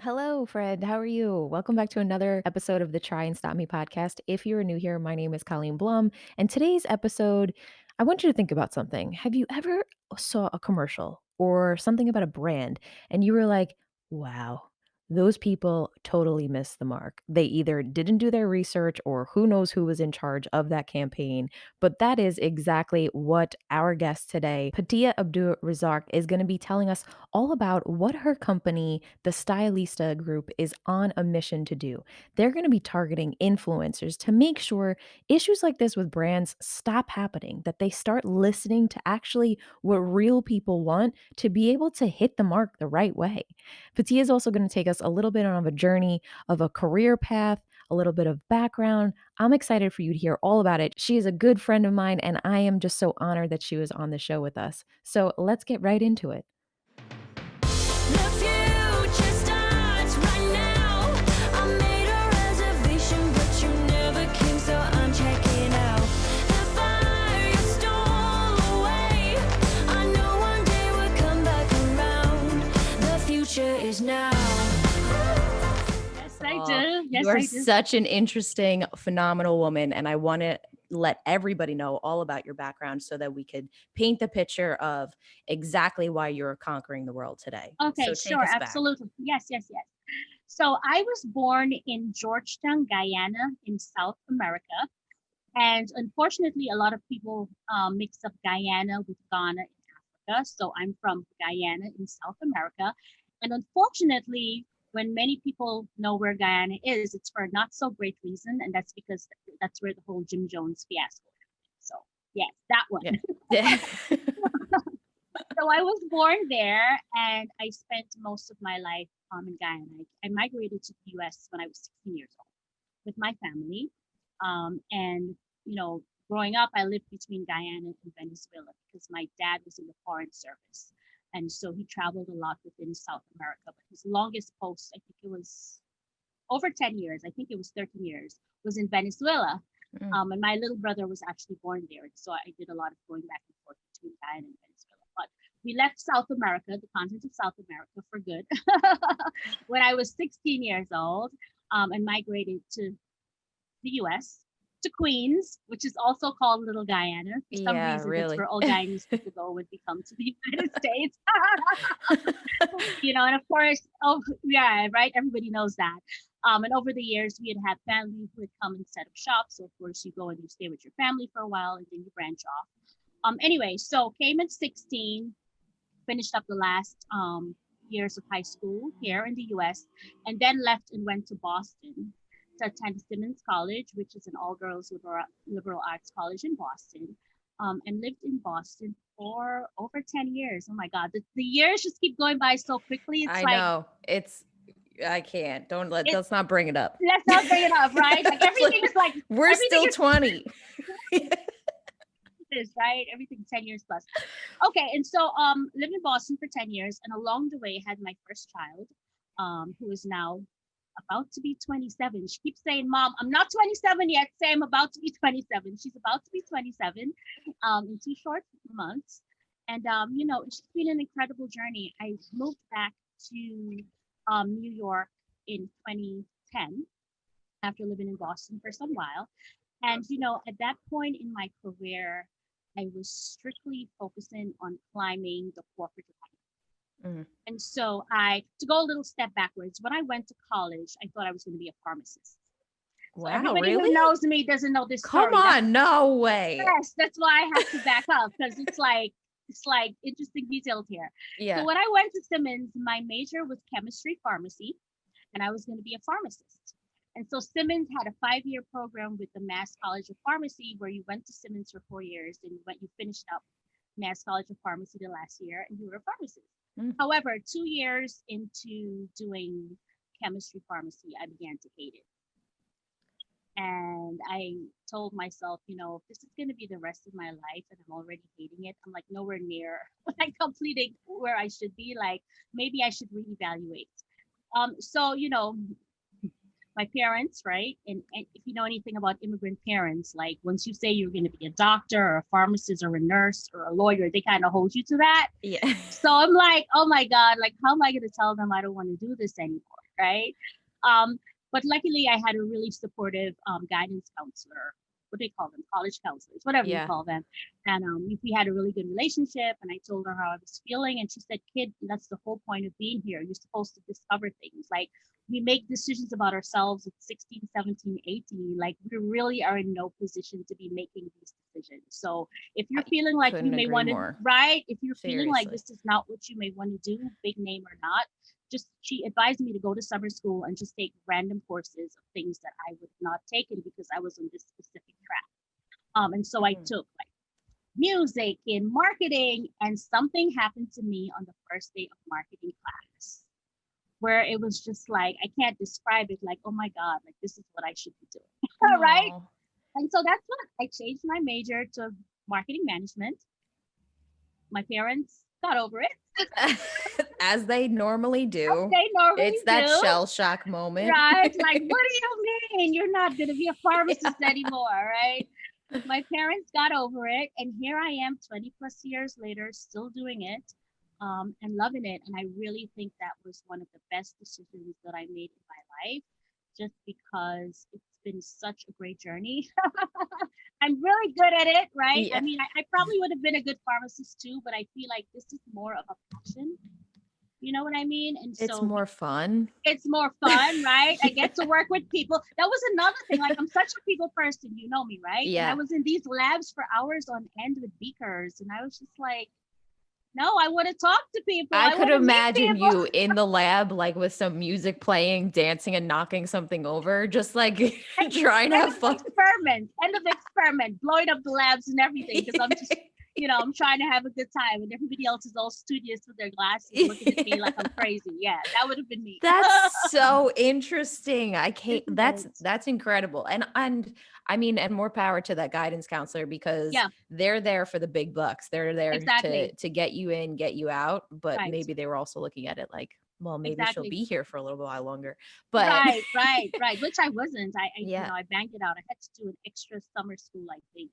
Hello, Fred. How are you? Welcome back to another episode of the Try and Stop Me podcast. If you're new here, my name is Colleen Blum, and today's episode, I want you to think about something. Have you ever saw a commercial or something about a brand and you were like, wow, those people totally missed the mark. They either didn't do their research or who knows who was in charge of that campaign. But that is exactly what our guest today, Petia Abdur-Razzaaq, is going to be telling us all about what her company, the Stylista Group, is on a mission to do. They're going to be targeting influencers to make sure issues like this with brands stop happening, that they start listening to actually what real people want to be able to hit the mark the right way. Patia is also going to take us a little bit on a journey of a career path, a little bit of background. I'm excited for you to hear all about it. She is a good friend of mine, and I am just so honored that she was on the show with us. So let's get right into it. The future starts right now. I made a reservation, but you never came, so I'm checking out. The fire you stole away. I know one day we'll come back around. The future is now. Yes, I do. Yes, You are I do. such an interesting, phenomenal woman, and I want to let everybody know all about your background so that we could paint the picture of exactly why you're conquering the world today. Okay, So take sure, us back. absolutely. Yes, yes, yes. So I was born in Georgetown, Guyana, in South America. And unfortunately, a lot of people mix up Guyana with Ghana in Africa. So I'm from Guyana in South America. And unfortunately, when many people know where Guyana is, it's for a not so great reason. And that's because that's where the whole Jim Jones fiasco happened. So, yes, that one. Yeah. So I was born there and I spent most of my life in Guyana. I migrated to the US when I was 16 years old with my family. And, growing up, I lived between Guyana and Venezuela because my dad was in the Foreign Service. And so he traveled a lot within South America. But his longest post, I think it was over 10 years, I think it was 13 years, was in Venezuela. And my little brother was actually born there. And so I did a lot of going back and forth between Guyana and Venezuela. But we left South America, the continent of South America, for good when I was 16 years old, and migrated to the US, to Queens, which is also called Little Guyana. For some Yeah, reason, really. that's where all Guyanese people go when they come to the United States. And of course, oh yeah, right. Everybody knows that. And over the years, we had family who had come and set up shop. So of course, you go and you stay with your family for a while, and then you branch off. Anyway, so came at 16, finished up the last years of high school here in the US, and then left and went to Boston to attend Simmons College, which is an all-girls liberal arts college in Boston, and lived in Boston for over 10 years. Oh my God, the years just keep going by so quickly. It's I like, know. I can't. Let's not bring it up. let's not bring it up, right? Like everything is like, We're everything still is 20. right? Everything 10 years plus. Okay, and so lived in Boston for 10 years, and along the way had my first child, who is now about to be 27. She keeps saying, Mom, I'm not 27 yet. Say I'm about to be 27. She's about to be 27 in 2 short months. And it's been an incredible journey. I moved back to New York in 2010 after living in Boston for some while. And at that point in my career, I was strictly focusing on climbing the corporate ladder. And so to go a little step backwards, when I went to college, I thought I was going to be a pharmacist. So Wow, everybody really? who knows me doesn't know this Come story. on, no way. Yes, that's why I have to back up, because it's like interesting details here. Yeah. So when I went to Simmons, my major was chemistry pharmacy, and I was going to be a pharmacist. And so Simmons had a 5-year program with the Mass College of Pharmacy, where you went to Simmons for 4 years, and you finished up Mass College of Pharmacy the last year, and you were a pharmacist. However, 2 years into doing chemistry pharmacy, I began to hate it. And I told myself, if this is going to be the rest of my life and I'm already hating it, I'm like nowhere near like completing where I should be. Like maybe I should reevaluate. So, my parents, right? And if you know anything about immigrant parents, like once you say you're going to be a doctor or a pharmacist or a nurse or a lawyer, they kind of hold you to that. Yeah. So I'm like, oh my God, like how am I going to tell them I don't want to do this anymore? right? Um, but luckily, I had a really supportive guidance counselor. What do they call them? College counselors, whatever you Yeah. call them. And we had a really good relationship. And I told her how I was feeling, and she said, "Kid, that's the whole point of being here. You're supposed to discover things. Like we make decisions about ourselves at 16, 17, 18. Like we really are in no position to be making these decisions. So if I you're feeling like you couldn't may agree want to, more. right? If you're feeling like Seriously. this is not what you may want to do, big name or not, just she advised me to go to summer school and just take random courses of things that I would not taken because I was on this specific track. And so I Mhm. took like music and marketing, and something happened to me on the first day of marketing class where it was just like I can't describe it. Like, oh my god, like this is what I should be doing, right? Oh. And so that's what I changed my major to marketing management. My parents got over it. As they normally do. They normally It's that do. shell shock moment. Right? Like, what do you mean you're not going to be a Yeah. pharmacist anymore? Right? My parents got over it. And here I am 20 plus years later, still doing it and loving it. And I really think that was one of the best decisions that I made in my life, just because it's been such a great journey. I'm really good at it, right? I Yeah. mean, I probably would have been a good pharmacist too, but I feel like this is more of a passion. You know what I mean? And It's so more fun. it's more fun, right? I Yeah. get to work with people. That was another thing. Like I'm such a people person, you know me, right? And I Yeah. was in these labs for hours on end with beakers, and I was just like, no, I want to talk to people. I I could want to meet imagine people. you in the lab, like with some music playing, dancing and knocking something over, just like trying to End have of the fun. experiment. End of the experiment. Blowing up the labs and everything because I'm just, I'm trying to have a good time, and everybody else is all studious with their glasses, looking at me like I'm crazy. Yeah, that would have been me. That's so interesting. I can't Isn't it? that's incredible. And I mean, and more power to that guidance counselor because Yeah, they're there for the big bucks. They're there exactly. to get you in, get you out, but Right. maybe they were also looking at it like, well, maybe she'll Exactly. be here for a little while longer. But Right, right, right. Which I wasn't. yeah, I banked it out. I had to do an extra summer school, I think,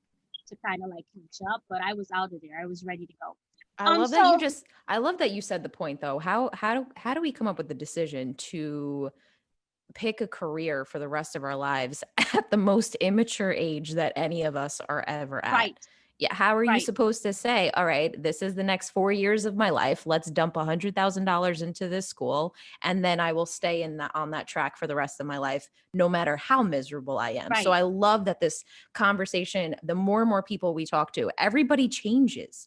to kind of like catch up. But I was out of there. I was ready to go. So I love that you said the point though. How do we come up with the decision to pick a career for the rest of our lives at the most immature age that any of us are ever at? right, Yeah, how are you right, supposed to say, all right, this is the next 4 years of my life. Let's dump $100,000 into this school, and then I will stay in that on that track for the rest of my life, no matter how miserable I am. So right, I love that this conversation, the more and more people we talk to, everybody changes.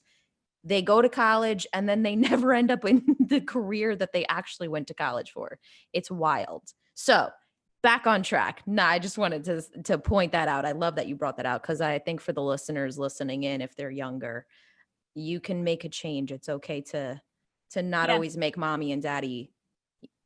They go to college and then they never end up in the career that they actually went to college for. It's wild. So, back on track. Nah, I just wanted to point that out. I love that you brought that out cuz I think for the listeners listening in if they're younger, you can make a change. It's okay to not yeah, always make mommy and daddy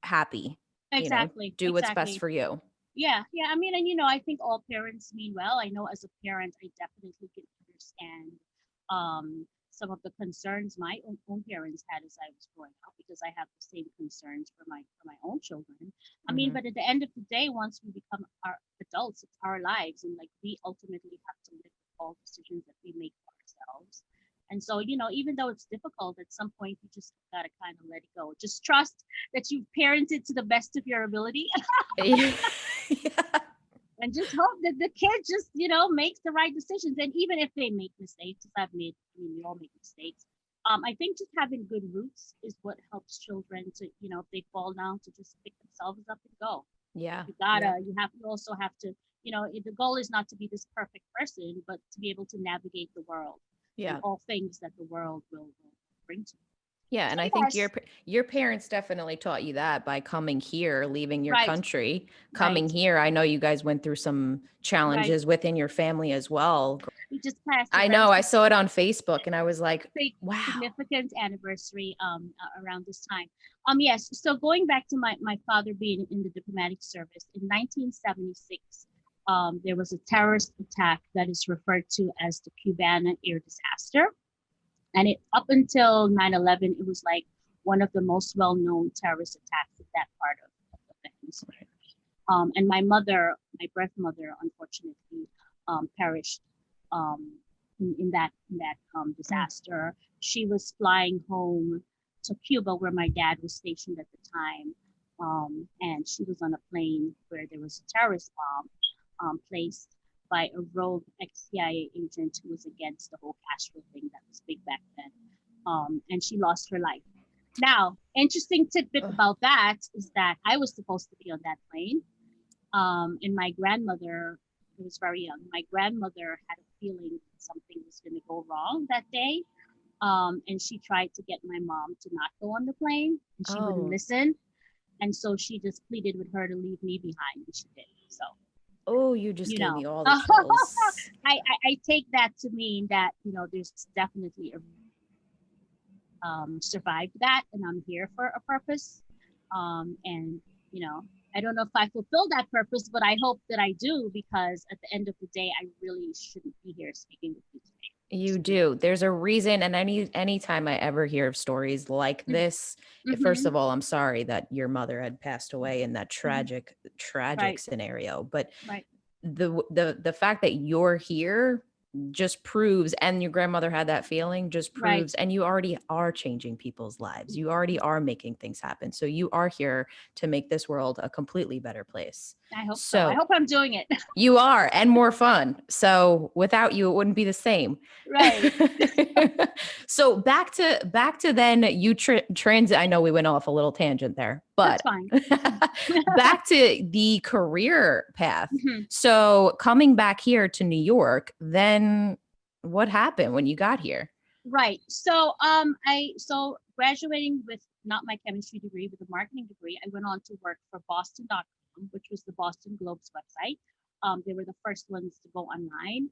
happy. exactly, Do what's best exactly. for you. Yeah, yeah. I mean, and I think all parents mean well. I know as a parent, I definitely can understand some of the concerns my own parents had as I was growing up because I have the same concerns for my own children. I mean, Mhm. but at the end of the day, once we become our adults, it's our lives, and like we ultimately have to live with all decisions that we make for ourselves. And so, even though it's difficult, at some point you just gotta kind of let it go. Just trust that you've parented to the best of your ability Yeah. Yeah. and just hope that the kid just makes the right decisions. And even if they make mistakes, as we all make mistakes. I think just having good roots is what helps children to, if they fall down, to just pick themselves up and go. Yeah. Yeah. You also have to, the goal is not to be this perfect person, but to be able to navigate the world and Yeah. all things that the world will bring to you. Yeah, So and I think yes, your parents definitely taught you that by coming here, leaving your right, country, coming right, here. I know you guys went through some right. challenges within your family as well. We just passed a I very know, I saw it on Facebook and I was like, wow. significant anniversary around this time. Yes, so going back to my father being in the diplomatic service in 1976, there was a terrorist attack that is referred to as the Cubana air disaster. And it up until 9/11, it was like one of the most well-known terrorist attacks in that part of the hemisphere. And my mother, my birth mother, unfortunately, perished um, in that Mm, disaster. She was flying home to Cuba, where my dad was stationed at the time, And she was on a plane where there was a terrorist bomb placed by a rogue ex-CIA agent who was against the whole Castro thing that was big back then. And she lost her life. Now, interesting tidbit Ugh. about that is that I was supposed to be on that plane, and my grandmother, who was very young, my grandmother had a feeling something was going to go wrong that day. And she tried to get my mom to not go on the plane, and she wouldn't Oh, listen. And so she just pleaded with her to leave me behind, and she did. So, oh, you just you gave know, me all the I, chills. I take that to mean that, there's definitely a survived that, and I'm here for a purpose. And you know, I don't know if I fulfill that purpose, but I hope that I do, because at the end of the day, I really shouldn't be here speaking with you today. You Just to be do. There's a reason, and anytime I ever hear of stories like honest. this, first Mm-hmm. of all, I'm sorry that your mother had passed away in that Mm-hmm. tragic Right, scenario. But right, the fact that you're here just proves, and your grandmother had that feeling, just right. proves, and you already are changing people's lives. You already are making things happen. So you are here to make this world a completely better place. I hope so. I So hope I'm doing it. you are, and more fun. So without you, it wouldn't be the same. Right. So back to then you transit. I know we went off a little tangent there, That's but fine. back to the career path. Mhm. So coming back here to New York, then what happened when you got here? Right. So graduating with not my chemistry degree, but the marketing degree, I went on to work for Boston.com, which was the Boston Globe's website. They were the first ones to go online,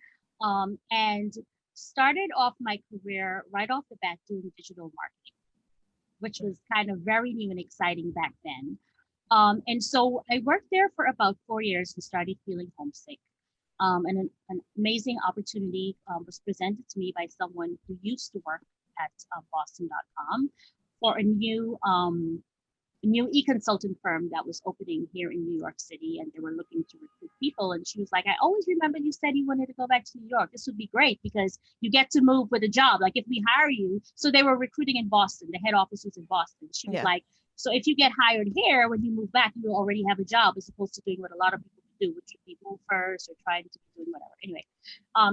and started off my career right off the bat doing digital marketing, which was kind of very new and exciting back then. And so I worked there for about 4 years and started feeling homesick. And an amazing opportunity was presented to me by someone who used to work at Boston.com for a new e-consultant firm that was opening here in New York City, and they were looking to recruit people. And she was like, I always remember you said you wanted to go back to New York. This would be great because you get to move with a job. Like if we hire you, so they were recruiting in Boston. The head office was in Boston. She was Yeah. like, so if you get hired here, when you move back, you will already have a job as opposed to doing what a lot of people do, which would be move first or trying to be doing whatever. Anyway,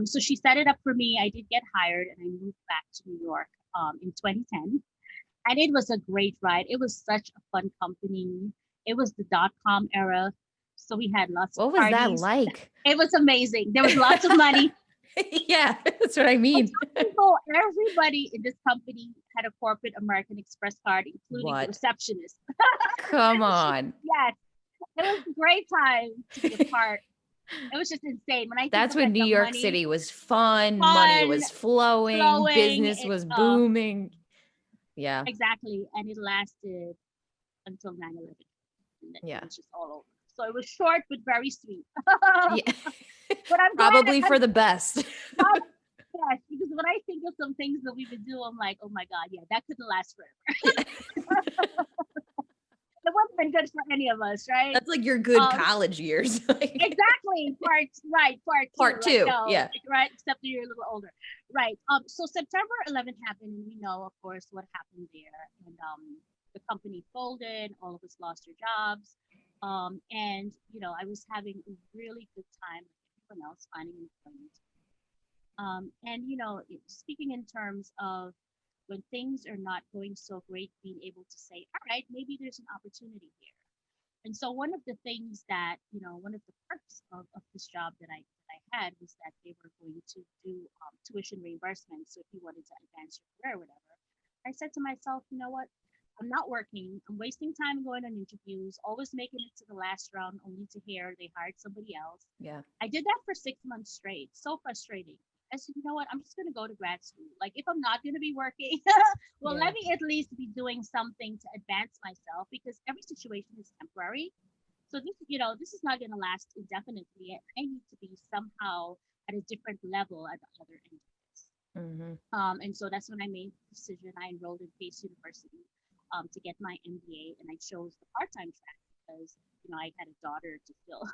so she set it up for me. I did get hired, and I moved back to New York in 2010, and it was a great ride. It was such a fun company. It was the .com era, so we had lots of What was that parties. like? It was amazing. There was lots of money. Yeah, that's what I I mean. tell people, everybody in this company had a corporate American Express card, including the What? receptionist. Come on. Yes, it was a great time to be a part. It was just insane. When I think That's of when it, New the York money, City was fun, money fun, was flowing, flowing, business was booming. Yeah. exactly. And it lasted until 9/11, and then it Yeah. was just all over. So it was short but very sweet. Yeah. But I'm glad Probably I'm for the best. glad, yes, because when I think of some things that we would do, I'm like, oh my God, yeah, that couldn't last forever. Yeah. It wouldn't have been good for any of us, right? That's like your good Um, college years. Like exactly. Part two. part Like, two. no, Yeah. right, except that you're a little older. Right. So September 11th happened, and we know, of course, what happened there. And the company folded, all of us lost our jobs. And I was having a really good time with everyone else finding employment. And speaking in terms of when things are not going so great, being able to say, all right, maybe there's an opportunity here. And so one of the things that, one of the perks of this job that I had was that they were going to do tuition reimbursement. So if you wanted to advance your career or whatever, I said to myself, you know what? I'm not working. I'm wasting time going on interviews, always making it to the last round, only to hear they hired somebody else. Yeah. I did that for 6 months straight. So frustrating. I said, you know what? I'm just going to go to grad school. Like, if I'm not going to be working, well, Yeah. let me at least be doing something to advance myself, because every situation is temporary. So this is not going to last indefinitely. I need to be somehow at a different level at the other end of this. Hmm. And so that's when I made the decision. I enrolled in Pace University to get my MBA, and I chose the part-time track because I had a daughter to still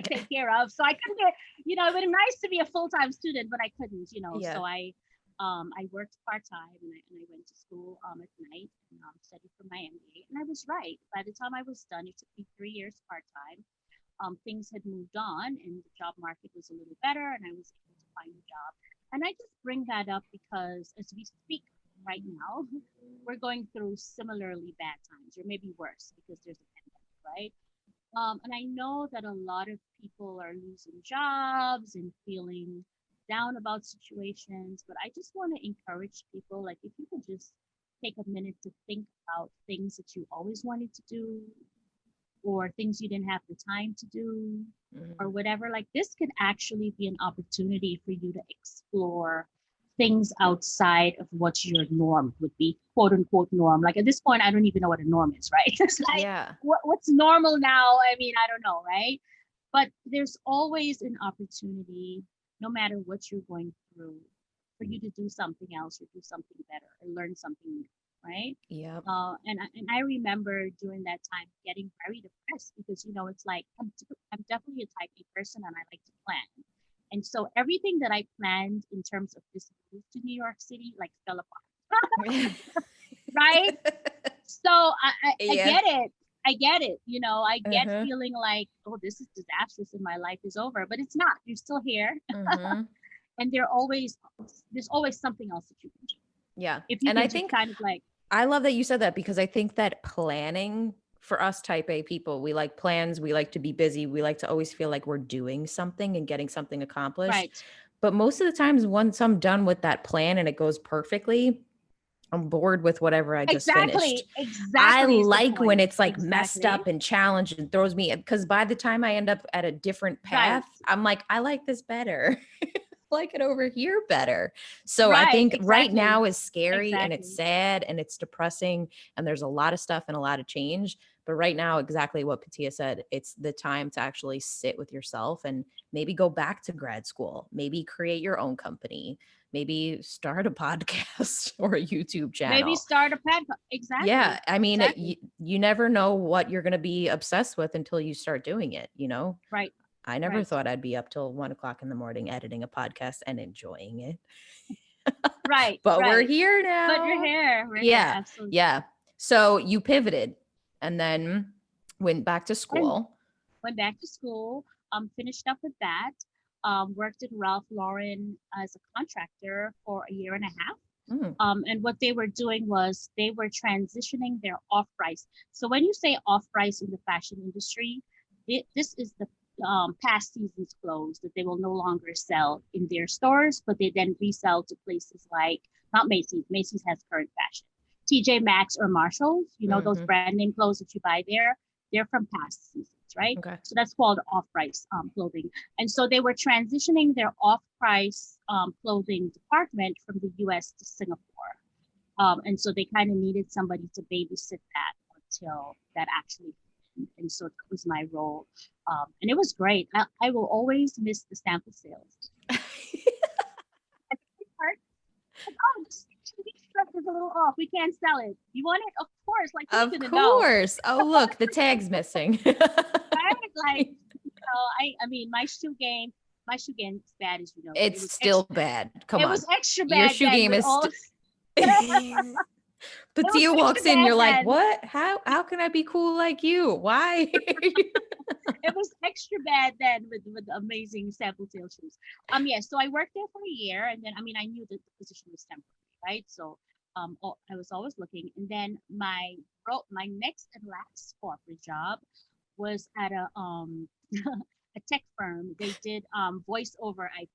take care of. So I couldn't get, it would be nice to be a full-time student, but I couldn't. Yeah. So I I worked part-time and I went to school at night and studied for my MBA. And I was right. By the time I was done, it took me 3 years part-time. Things had moved on and the job market was a little better and I was able to find a job. And I just bring that up because as we speak right now, we're going through similarly bad times or maybe worse because there's a pandemic, right? And I know that a lot of people are losing jobs and feeling down about situations, but I just want to encourage people like, if you could just take a minute to think about things that you always wanted to do or things you didn't have the time to do or Mhm. whatever, like this could actually be an opportunity for you to explore things outside of what your norm would be, quote unquote norm. Like at this point, I don't even know what a norm is, right? It's like Yeah. what's normal now? I mean, I don't know, right? But there's always an opportunity, no matter what you're going through, for you to do something else or do something better or learn something new, right? Yep. And I remember during that time getting very depressed because it's like I'm definitely a type A person and I like to plan. And so everything that I planned in terms of this move to New York City like fell apart, right? So I Yeah. get it. I get it. I get Uh-huh. feeling like, oh, this is disastrous and my life is over, but it's not. You're still here, Mhm. and there's always something else that you can do Yeah. if you And I can just think kind of like I love that you said that because I think that planning for us type A people, we like plans, we like to be busy, we like to always feel like we're doing something and getting something accomplished. right. But most of the times, once I'm done with that plan and it goes perfectly, I'm bored with whatever I just finished. Exactly. I Exactly is the like when point. it's like messed Exactly. up and challenged and throws me because by the time I end up at a different Right. path, I'm like, I like this better. Like it over here better. So I Right. think right Exactly. now is scary and it's Exactly. sad and it's depressing and there's a lot of stuff and a lot of change. But right now, exactly what Patia said, it's the time to actually sit with yourself and maybe go back to grad school, maybe create your own company, maybe start a podcast or a YouTube Maybe channel. start a pet. Exactly. Yeah, I mean, Exactly. you never know what you're going to be obsessed with until you start doing it, you know? Right. I never Right. thought I'd be up till 1 o'clock in the morning editing a podcast and enjoying it. Right. But we're Right. here But we're now. here. We're here. Yeah. Absolutely. Yeah. So you pivoted and then went back to And school. went back to school, finished up with that, worked at Ralph Lauren as a contractor for a year and a half. Mm, And what they were doing was they were transitioning their off price. So when you say off price in the fashion industry, this is the past season's clothes that they will no longer sell in their stores, but they then resell to places like not Macy's. Macy's has current fashion. TJ Maxx or Marshalls, those mhm. brand name clothes that you buy there, they're from past seasons, right? Okay. So that's called off-price clothing. And so they were transitioning their off-price clothing department from the US to Singapore. And so they kind of needed somebody to babysit that until that actually happened. And so that was my role. And it was great. I will always miss the sample sales. At the part, like, oh, this shirt is a little off. We can't sell it. You want it? Of course. Like, who's Of going to know? course. Oh, look, the tag's missing. Right? Like, I mean, my shoe game is bad as you know, but It's still bad. Come it on. was extra Your bad shoe then game with is all it was Patia extra walks in, bad you're like, then. "What? How can I be cool like you? Why?" It was extra bad then with amazing sample tail shoes. Yeah, so I worked there for a year and then I mean I knew that the position was temporary, right? So I was always looking. And then my next and last corporate job was at a a tech firm. They did voice over IP,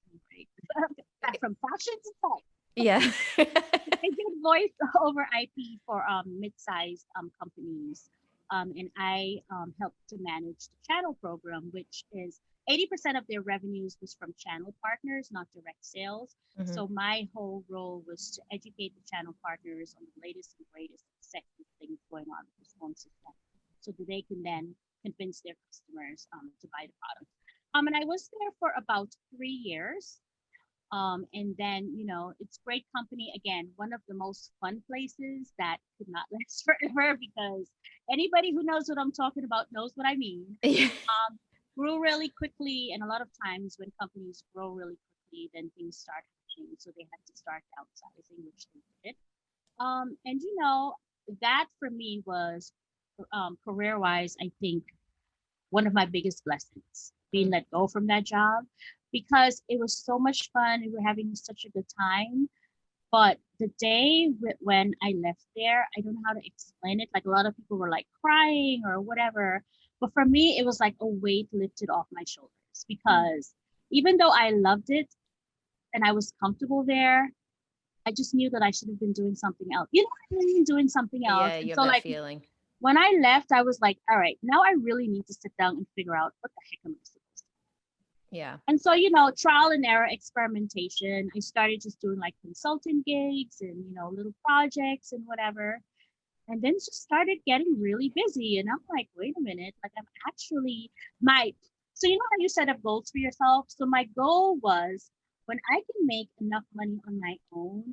right? From fashion to tech. Yeah. I did voice over IP for mid-sized companies, and I helped to manage the channel program, which is 80% of their revenues was from channel partners, not direct sales. Mhm. So my whole role was to educate the channel partners on the latest and greatest sexy things going on with this phone system, so that they can then convince their customers to buy the product. And I was there for about 3 years. And then, it's great company. Again, one of the most fun places that could not last forever because anybody who knows what I'm talking about knows what I mean. Yeah. Grew really quickly. And a lot of times when companies grow really quickly, then things start marketing, so they had to start downsizing, which they did. And you know, that for me was career wise, I think one of my biggest blessings being Mm. let go from that job because it was so much fun. We were having such a good time. But the day when I left there, I don't know how to explain it. Like a lot of people were like crying or whatever. But for me, it was like a weight lifted off my shoulders Mm. because even though I loved it and I was comfortable there, I just knew that I should have been doing something else. You know what I mean? Doing something else. Yeah, And you have so that like feeling. when I left, I was like, all right, now I really need to sit down and figure out what the heck am I supposed to Yeah. do. And so, you know, trial and error experimentation. I started just doing like consulting gigs and, you know, little projects and whatever. And then just started getting really busy. And I'm like, wait a minute, like I'm actually my so you know how you set up goals for yourself? So my goal was when I can make enough money on my own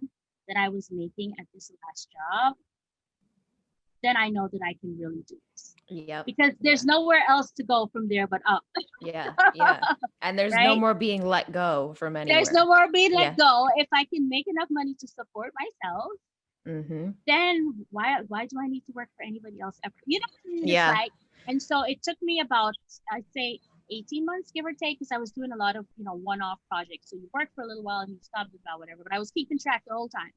that I was making at this last job, then I know that I can really do this. Yep. Because Yeah. there's nowhere else to go from there but up, Yeah. Yeah. And there's no right? more being let go from There's anywhere. nowhere being let Yeah. go. If I can make enough money to support myself, Mm-hmm. then why do I need to work for anybody else ever? You know what I mean? It's Yeah. like, and so it took me about I'd say 18 months, give or take, because I was doing a lot of, you know, one-off projects. So you work for a little while and you stop about whatever. But I was keeping track the whole time.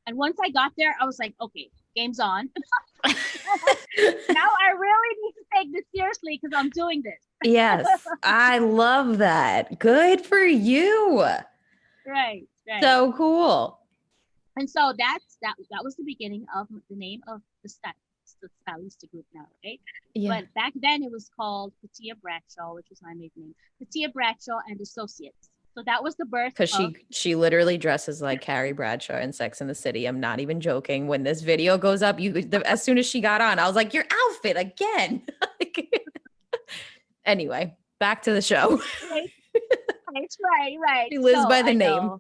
And once I got there, I was like, okay, game's on. Now I really need to take this seriously because I'm doing this. Yes. I love that. Good for you. Right, right. So cool. And so that was the beginning of the name of the Stylist Group now, right? Yeah. But back then it was called Petia Bradshaw, which was my maiden name, Petia Bradshaw and Associates. So that was the birth Because of she literally dresses like Carrie Bradshaw in Sex in the City. I'm not even joking. When this video goes up, as soon as she got on, I was like, your outfit again. Anyway, back to the show. right, right. She lives So by the name.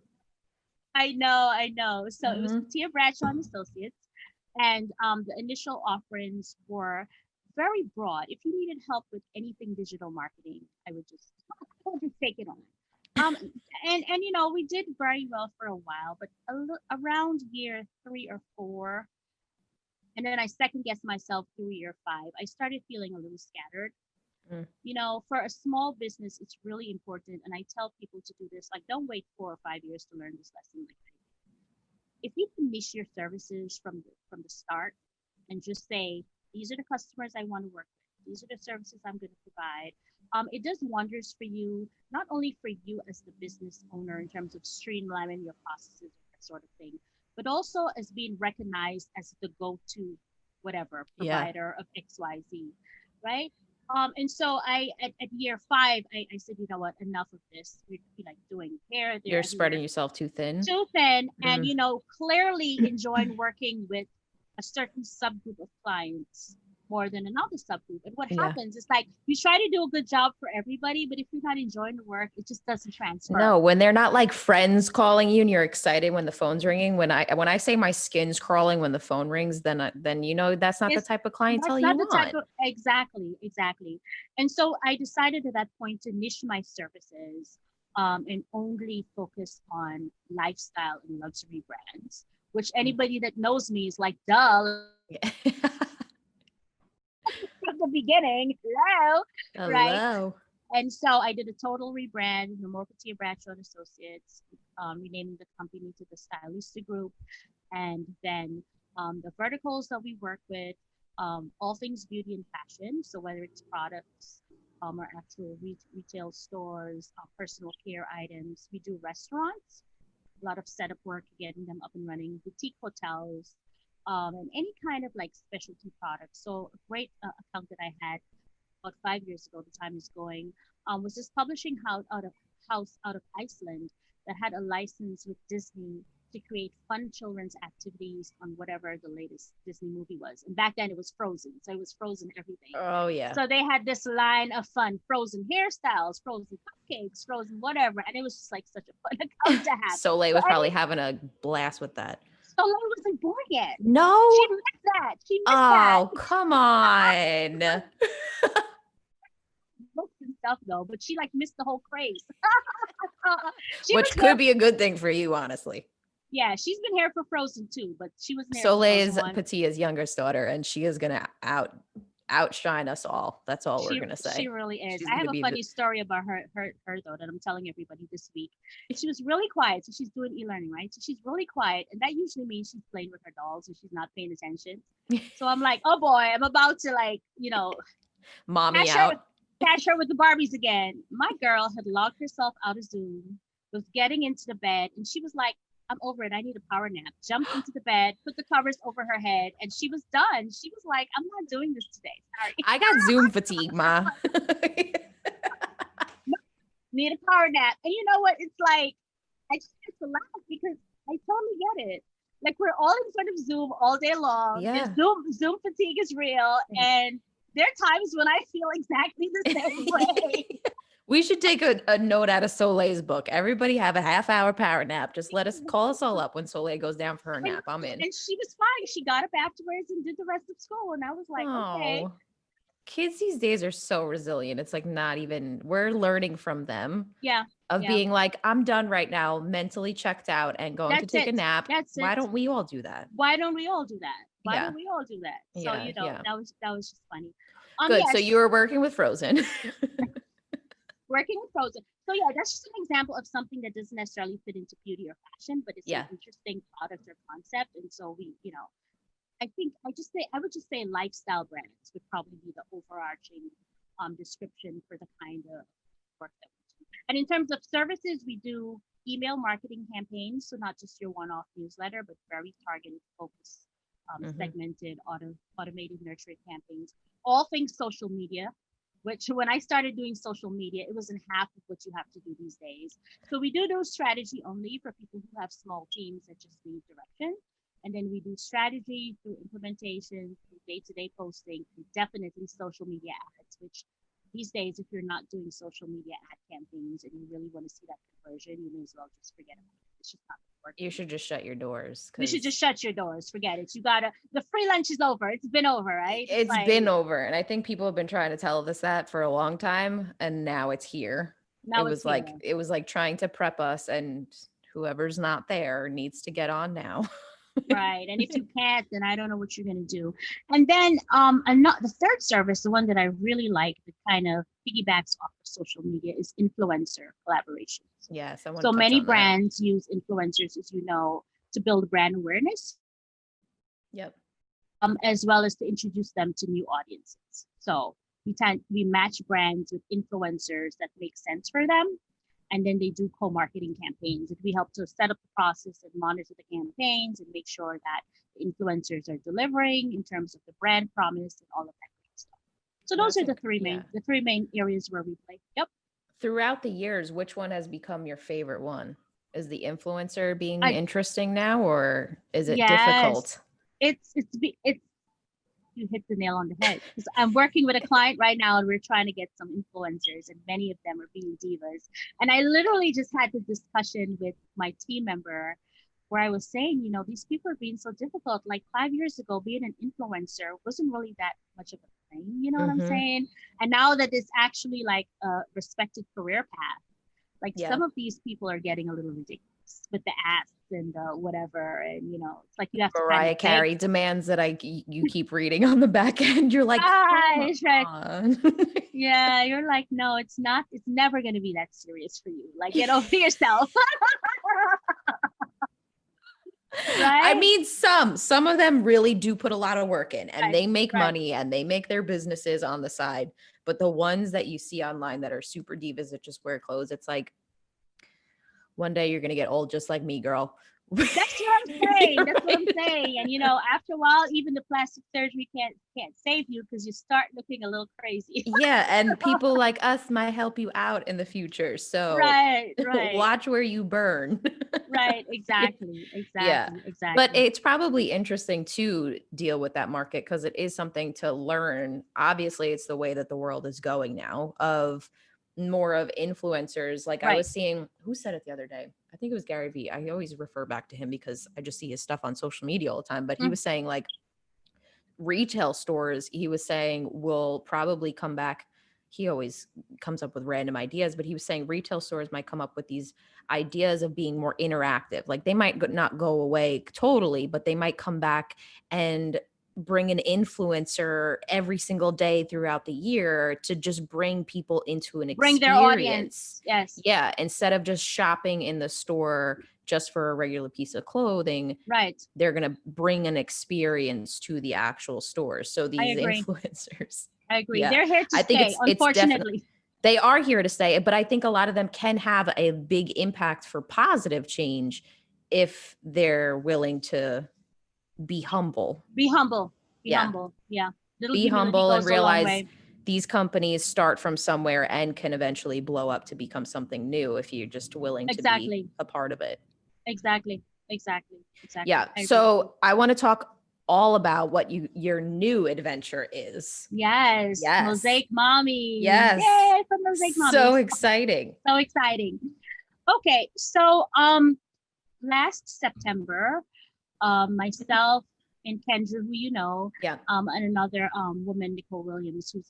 I know. So it was Mhm. Petia Bradshaw and Associates, and the initial offerings were very broad. If you needed help with anything digital marketing, I would just take it on. Um, and you know we did very well for a while, but around year 3 or 4, and then I second guessed myself through year 5. I started feeling a little scattered. Mm. You know, for a small business, it's really important, and I tell people to do this. Like, don't wait 4 or 5 years to learn this lesson. Like, if you can niche your services from the start and just say these are the customers I want to work with, these are the services I'm going to provide, it does wonders for you, not only for you as the business owner in terms of streamlining your processes, that sort of thing, but also as being recognized as the go-to whatever Yeah. provider of XYZ, right? And so at year 5, I said, you know what, enough of this. We're like doing here, there, You're spreading everywhere, yourself too thin. too thin, and Mm. you know clearly enjoying working with a certain subgroup of clients more than another subgroup. And what Yeah. happens is like you try to do a good job for everybody, but if you're not enjoying the work, it just doesn't transfer. No, when they're not like friends calling you and you're excited when the phone's ringing. When I say my skin's crawling when the phone rings, then you know that's not the It's type of That's clientele you not the type want. of exactly. And so I decided at that point to niche my services and only focus on lifestyle and luxury brands, which Mm. anybody that knows me is like, duh, from the beginning. Hello, right? Hello. And so I did a total rebrand, no more Petia Bradshaw and Associates, renaming the company to the Stylist Group, and then the verticals that we work with, all things beauty and fashion. So whether it's products or actual retail stores, personal care items, we do restaurants, a lot of setup work, getting them up and running, boutique hotels, and any kind of like specialty products. So a great account that I had about 5 years ago, the time is going, was this publishing house out of Iceland that had a license with Disney to create fun children's activities on whatever the latest Disney movie was. And back then it was Frozen, so it was Frozen everything. Oh yeah. So they had this line of fun, Frozen hairstyles, Frozen cupcakes, Frozen whatever, and it was just like such a fun account to have. Soleil So was probably having a blast with that. Soleil wasn't born yet. No. She missed that. She missed that. Oh, come on. Books and stuff though, but she like missed the whole craze. She was Which here. could be a good thing for you, honestly. Yeah, she's been here for Frozen too, but she wasn't here for Soleil Frozen is one. Petia's youngest daughter, and she is gonna outshine us all. That's all we're gonna She say. really is. She's I have gonna a be funny story about her though that I'm telling everybody this week. She was really quiet, so she's doing e-learning, right? So she's really quiet, and that usually means she's playing with her dolls and she's not paying attention. So I'm like, oh boy, I'm about to like, mommy catch her, out. catch her with the Barbies again. My girl had logged herself out of Zoom, was getting into the bed, and she was like, I'm over it. I need a power nap. Jumped into the bed, put the covers over her head, and she was done. She was like, I'm not doing this today. Sorry. I got Zoom fatigue, ma. Need a power nap. And you know what? It's like, I just have to laugh because I totally get it. Like we're all in front of Zoom all day long. Yeah. Zoom fatigue is real. And there are times when I feel exactly the same way. We should take a note out of Soleil's book. Everybody have a half-hour power nap. Just call us all up when Soleil goes down for her nap. I'm in. And she was fine. She got up afterwards and did the rest of school. And I was like, okay. Oh, kids these days are so resilient. It's like not even, we're learning from them. Yeah. Of Yeah. being like, I'm done right now, mentally checked out and going to That's take a it. nap. That's Why it. don't we all do that? Why don't we all do that? Why Yeah. don't we all do that? So, Yeah, yeah. that was just funny. Good. Yes, So you were working with Frozen. working with Frozen. So yeah, that's just an example of something that doesn't necessarily fit into beauty or fashion, but it's Yeah. an interesting product or concept. And so we, I would just say lifestyle brands would probably be the overarching description for the kind of work that we do. And in terms of services, we do email marketing campaigns, so not just your one-off newsletter, but very targeted, focused, segmented, automated nurturing campaigns. All things social media, which when I started doing social media, it wasn't half of what you have to do these days. So we do strategy only for people who have small teams that just need direction. And then we do strategy through implementation, through day-to-day posting, and definitely social media ads, which these days, if you're not doing social media ad campaigns and you really want to see that conversion, you may as well just forget about it. It's just not working. You should just shut your doors. You should just shut your doors. Forget it. The free lunch is over. It's been over, right? It's been over. And I think people have been trying to tell us that for a long time. And now it's here. Now it was like trying to prep us, and whoever's not there needs to get on now. Right. And if you can't, then I don't know what you're going to do. And then the third service, the one that I really like that kind of piggybacks off of social media, is influencer collaborations. Yeah. So many brands use influencers, as you know, to build brand awareness. Yep. As well as to introduce them to new audiences. So we match brands with influencers that make sense for them. And then they do co-marketing campaigns. And we help to set up the process and monitor the campaigns and make sure that the influencers are delivering in terms of the brand promise and all of that great stuff. So those are the three main areas where we play. Yep. Throughout the years, which one has become your favorite one? Is the influencer being interesting now, or is it difficult? It's you hit the nail on the head, because I'm working with a client right now and we're trying to get some influencers, and many of them are being divas. And I literally just had this discussion with my team member where I was saying, these people are being so difficult. Like 5 years ago, being an influencer wasn't really that much of a thing. You know what I'm saying? And now that it's actually like a respected career path, like some of these people are getting a little ridiculous with the asks and whatever, and it's like you have to Mariah Carey demands that you keep reading on the back end. You're like, yeah, you're like, no, it's not. It's never going to be that serious for you. Like, get over yourself. Right? I mean, some of them really do put a lot of work in, and they make money and they make their businesses on the side. But the ones that you see online that are super divas that just wear clothes, it's like, one day you're going to get old just like me, girl. That's what I'm saying. That's what I'm saying. And after a while, even the plastic surgery can't save you, because you start looking a little crazy. Yeah, and people like us might help you out in the future. So right. watch where you burn. Right. Exactly. But it's probably interesting to deal with that market, because it is something to learn. Obviously, it's the way that the world is going now, of more of influencers. Like I was seeing, who said it the other day? I think it was Gary Vee. I always refer back to him because I just see his stuff on social media all the time. But he was saying, like, retail stores, he was saying, will probably come back he always comes up with random ideas, but he was saying retail stores might come up with these ideas of being more interactive. Like they might not go away totally, but they might come back and bring an influencer every single day throughout the year to just bring people into an Bring their experience. audience. Yes. Yeah, instead of just shopping in the store just for a regular piece of clothing, Right. they're going to bring an experience to the actual stores. So I these agree. influencers, I agree. yeah, They're here to I think stay, it's definitely, unfortunately. they are here to stay, but I think a lot of them can have a big impact for positive change if they're willing to be humble. Be humble. Be Yeah. humble. Yeah. Little Be humility humble and goes a long realize way. these companies start from somewhere and can eventually blow up to become something new if you're just willing to be Exactly. a part of it. Exactly. Exactly. Exactly. Yeah. I agree with you. So I want to talk all about what your new adventure is. Yes. Yes. Mosaic Mommies. Yes. Yay, from Mosaic So Mommies. exciting. So exciting. Okay, so last September, myself and Kendra, who you know, Yeah. and another woman, Nicole Williams, who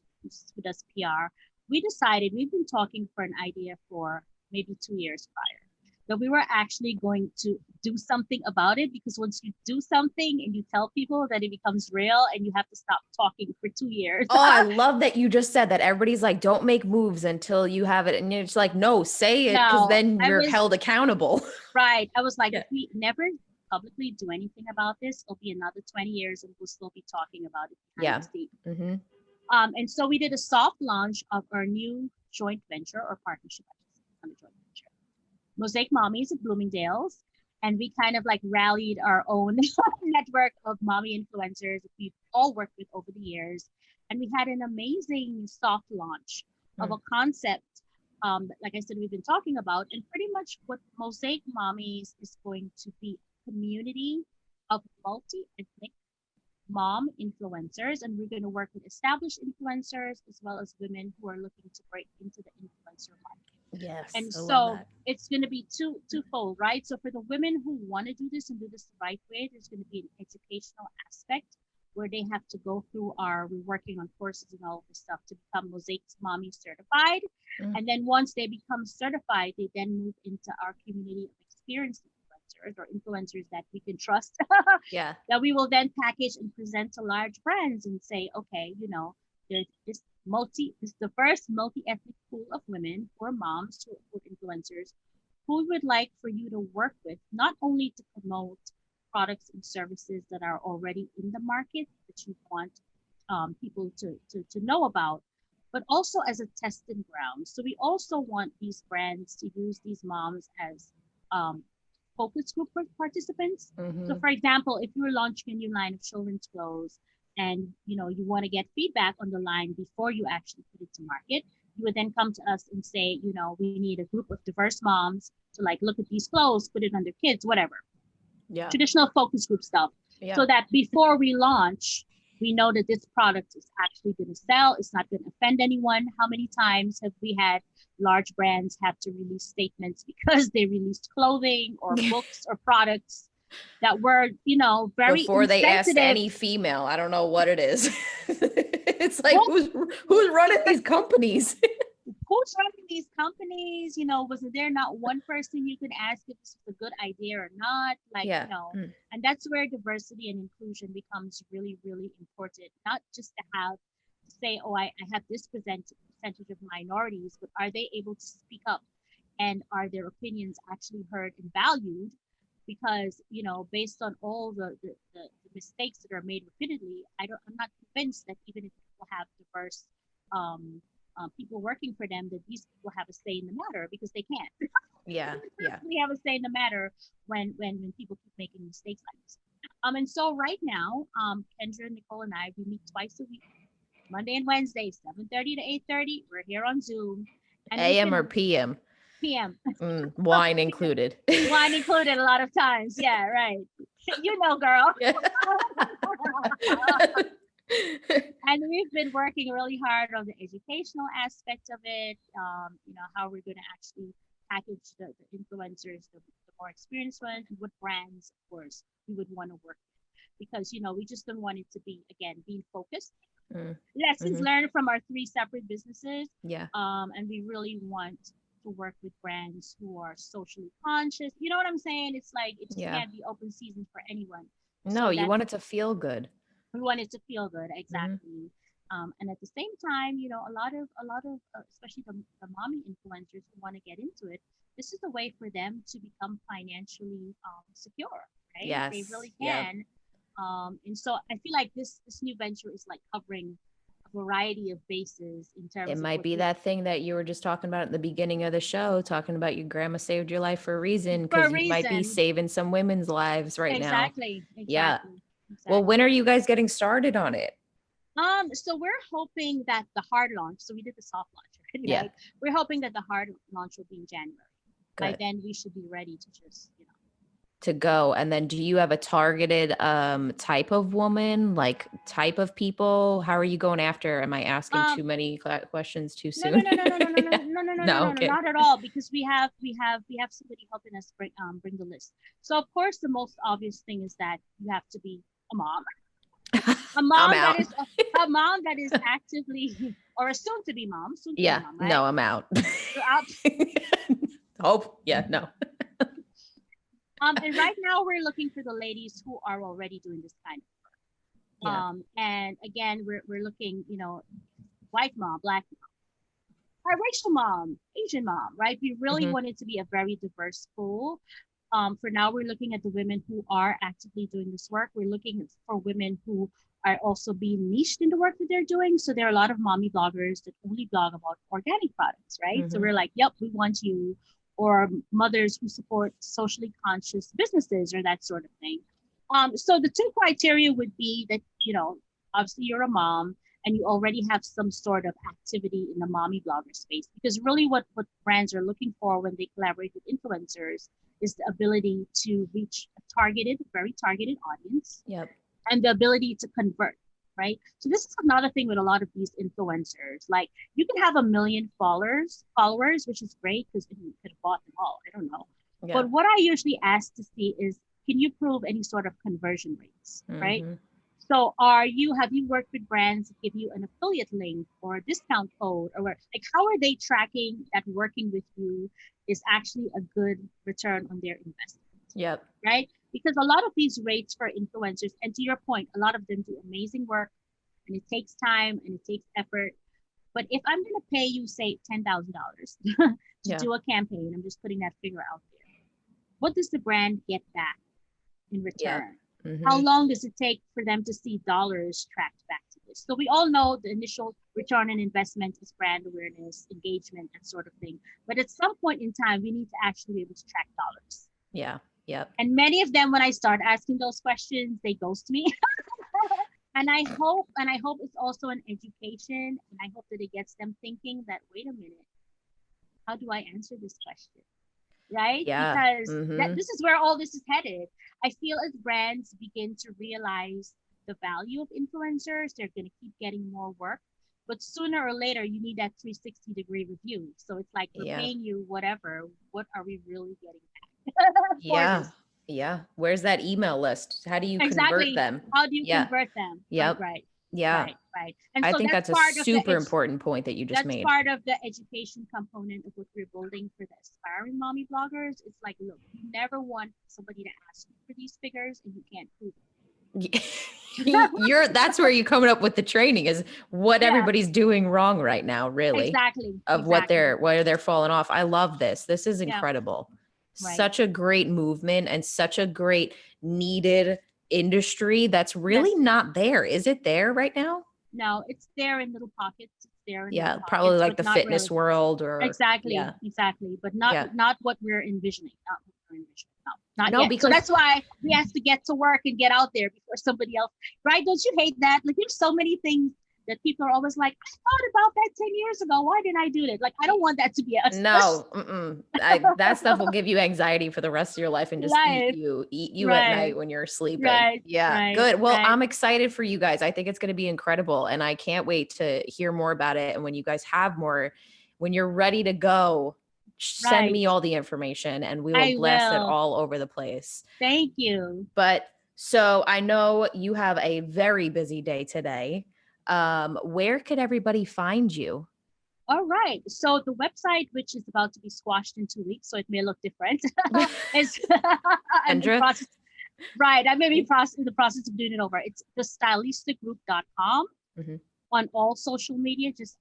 does PR, we decided we've been talking for an idea for maybe 2 years prior that we were actually going to do something about it, because once you do something and you tell people, that it becomes real and you have to stop talking for 2 years. Oh, I love that you just said that. Everybody's like, don't make moves until you have it. And it's like, no, say it, because No, then I you're was held accountable. right. I was like, Yeah. if we never publicly do anything about this, it'll be another 20 years and we'll still be talking about it behind Yeah. the scenes. Mm-hmm. And so we did a soft launch of our new joint venture or partnership, on a joint venture, Mosaic Mommies at Bloomingdale's. And we kind of like rallied our own network of mommy influencers that we've all worked with over the years. And we had an amazing soft launch of a concept, like I said, we've been talking about. And pretty much what Mosaic Mommies is going to be a community of multi ethnic mom influencers, and we're going to work with established influencers as well as women who are looking to break into the influencer market. Yes. And I love so that. it's going to be twofold, right? So for the women who want to do this and do this the right way, there's going to be an educational aspect where they have to go through we're working on courses and all of this stuff to become Mosaic Mommy certified. And then once they become certified, they then move into our community of experienced influencers, or influencers that we can trust, Yeah. that we will then package and present to large brands and say, okay, there's this this is the first multi-ethnic pool of women, or moms, or influencers, who would like for you to work with, not only to promote products and services that are already in the market that you want people to know about, but also as a testing ground. So we also want these brands to use these moms as focus group participants. So for example, if you're launching a new line of children's clothes, and you want to get feedback on the line before you actually put it to market, you would then come to us and say, we need a group of diverse moms to like look at these clothes, put it on their kids, whatever. Yeah. Traditional focus group stuff. Yeah. So that before we launch, we know that this product is actually going to sell. It's not going to offend anyone. How many times have we had large brands have to release statements because they released clothing or books or products that were, very Before they asked insensitive? any female, I don't know what it is. It's like, who's running these companies? Who's running these companies? Was there not one person you could ask if this was a good idea or not? Yeah. And that's where diversity and inclusion becomes really, really important. Not just to say, oh, I have this percentage of minorities, but are they able to speak up? And are their opinions actually heard and valued? Because, based on all the mistakes that are made repeatedly, I'm not convinced that even if people have diverse people working for them, that these people have a say in the matter, because they can't. Yeah. Yeah. We have a say in the matter when people keep making mistakes like this. And so right now, Kendra, Nicole, and I, we meet twice a week, Monday and Wednesday, 7:30 to 8:30. We're here on Zoom. And AM or PM? PM. Wine included. Wine included a lot of times. Yeah, right. Girl. Yeah. And we've been working really hard on the educational aspect of it. How we're going to actually package the influencers, the more experienced ones, and what brands, of course, we would want to work with. Because, we just don't want it to be, again, being focused. Mm. Lessons Mhm. learned from our three separate businesses. Yeah. And we really want to work with brands who are socially conscious. You know what I'm saying? It's like it just Yeah. can't be open season for anyone. No, So you that's want it to feel good. we want it to feel good, Mhm. exactly. And at the same time, a lot of especially the mommy influencers who want to get into it, this is a way for them to become financially secure, right? They Yes. really Yep. can. And so I feel like this new venture is like covering a variety of bases in It terms of might what be we that thing that you were just talking about at the beginning of the show, talking about your grandma saved your life for a reason, for a because you might be reason. saving some women's lives right now. Exactly, Yeah. exactly, Well, when exactly. are you guys getting started on it? So we're hoping that the hard launch, so we did the soft launch already, Yeah. right? We're hoping that the hard launch will be in January. By Good. then we should be ready to just, To go. And then do you have a targeted type of woman, like type of people? How are you going after? Am I asking um too many questions too no no soon? no no no no no no Yeah. no no no no No, no no okay. not at all, because we have somebody helping us bring the list. So of course the most obvious thing is that you have to be a mom. A I'm mom that out. is a mom that is actively or a soon to be Yeah, mom, no, right? I'm out. You're out. Hope, yeah, no. And right now we're looking for the ladies who are already doing this kind of Yeah. and again we're looking, white mom, black mom, racial mom, Asian mom, right? We really Hmm. want it to be a very diverse pool. For now we're looking at the women who are actively doing this work. We're looking for women who are also being niched in the work that they're doing. So there are a lot of mommy bloggers that only blog about organic products, right? So Hmm. we're like, yep, we want you, or mothers who support socially conscious businesses or that sort of thing. So the two criteria would be that, obviously you're a mom and you already have some sort of activity in the mommy blogger space. Because really what brands are looking for when they collaborate with influencers is the ability to reach a very targeted audience Yep. and the ability to convert, right? So this is another thing with a lot of these influencers. Like you can have a million followers, which is great because you could have bought them all. I don't know. Yeah. But what I usually ask to see is, can you prove any sort of conversion rates, right? Hmm. So have you worked with brands that give you an affiliate link or a discount code, or like how are they tracking that working with you is actually a good return on their investment, Yep. right? Because a lot of these rates for influencers, and to your point, a lot of them do amazing work and it takes time and it takes effort. But if I'm going to pay you, say, $10,000 to Yeah. do a campaign, I'm just putting that figure out there. What does the brand get back in Yep. return? How Hmm. long does it take for them to see dollars tracked back to this? So we all know the initial return on investment is brand awareness, engagement, that sort of thing. But at some point in time, we need to actually be able to track dollars. Yeah. Yep. And many of them, when I start asking those questions, they ghost me. And I hope it's also an education, and I hope that it gets them thinking that, wait a minute, how do I answer this question? Right? Yeah. Because Hmm. this is where all this is headed. I feel as brands begin to realize the value of influencers, they're going to keep getting more work. But sooner or later, you need that 360-degree review. So it's like we're Yeah. paying you whatever. What are we really getting back for Yeah. this? Yeah. Where's that email list? How do you convert Exactly. them? How do you Yeah. convert them? Right, Yep. right, Yeah. right, right. And I so think that's that's a part of the super important point that you just that's made. part of the education component of what we're building for the aspiring mommy bloggers. It's like, look, you never want somebody to ask you for these figures and you can't prove it. That's where you're coming up with the training is what Yeah, everybody's doing wrong right now, really, exactly, of what exactly. where they're falling off. I love this. This is Yeah, incredible. right. Such a great movement and such a great needed industry that's really Yes. not there. Is it there right now? No, it's there in little pockets. It's there in little Yeah, probably pockets, like but the not fitness really. world or Exactly, yeah. exactly. But not Yeah. not what we're envisioning. Not what we're envisioning. No, not No, yet. So because that's why we have to get to work and get out there before somebody else. Right? Don't you hate that? Like there's so many things that people are always like, I thought about that 10 years ago. Why didn't I do that? Like I don't want that to be us. no, mm-mm. That stuff will give you anxiety for the rest of your life and just Life. eat you at Right. night when you're sleeping. Right. Yeah, Right. good. Well, Right. I'm excited for you guys. I think it's going to be incredible, and I can't wait to hear more about it. And when you guys have more, when you're ready to go, send Right. me all the information, and we will I blast it will. all over the place. Thank you. But so I know you have a very busy day today. Where could everybody find you? All right. So the website, which is about to be squashed in 2 weeks, so it may look different, is I'm in Kendra? process. Right. I may be in the process of doing it over. It's the stylisticgroup.com Mhm. on all social media, just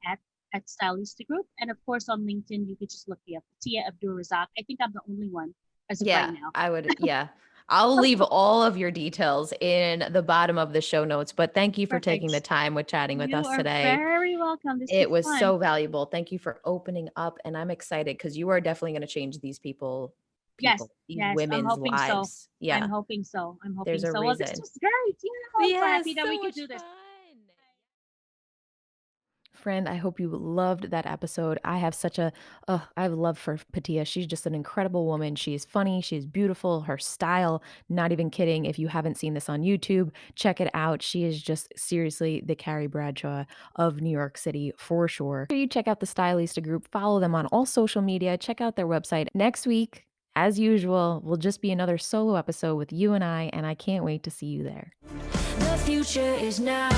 at Stylist Group. And of course on LinkedIn, you could just look me up, Petia Abdur-Razzaaq. I think I'm the only one as of right Yeah, now. I would yeah. I'll leave all of your details in the bottom of the show notes, but thank you for taking the Perfect. time with chatting with You us are today. very welcome. This It was was fun. so valuable. Thank you for opening up, and I'm excited because you are definitely gonna change these Yes, these yes, I'm women's hoping so. lives. Yeah, I'm there's hoping a so. Well, this reason. was great. Yeah, I'm so Yeah, happy that so we could much do this. fun. Friend, I hope you loved that episode. I have such a I have love for Patia. She's just an incredible woman. She's funny, she's beautiful, her style, not even kidding. If you haven't seen this on YouTube, check it out. She is just seriously the Carrie Bradshaw of New York City for sure. You check out the Stylista Group, follow them on all social media, check out their website. Next week, as usual, will just be another solo episode with you and I can't wait to see you there. The future is now.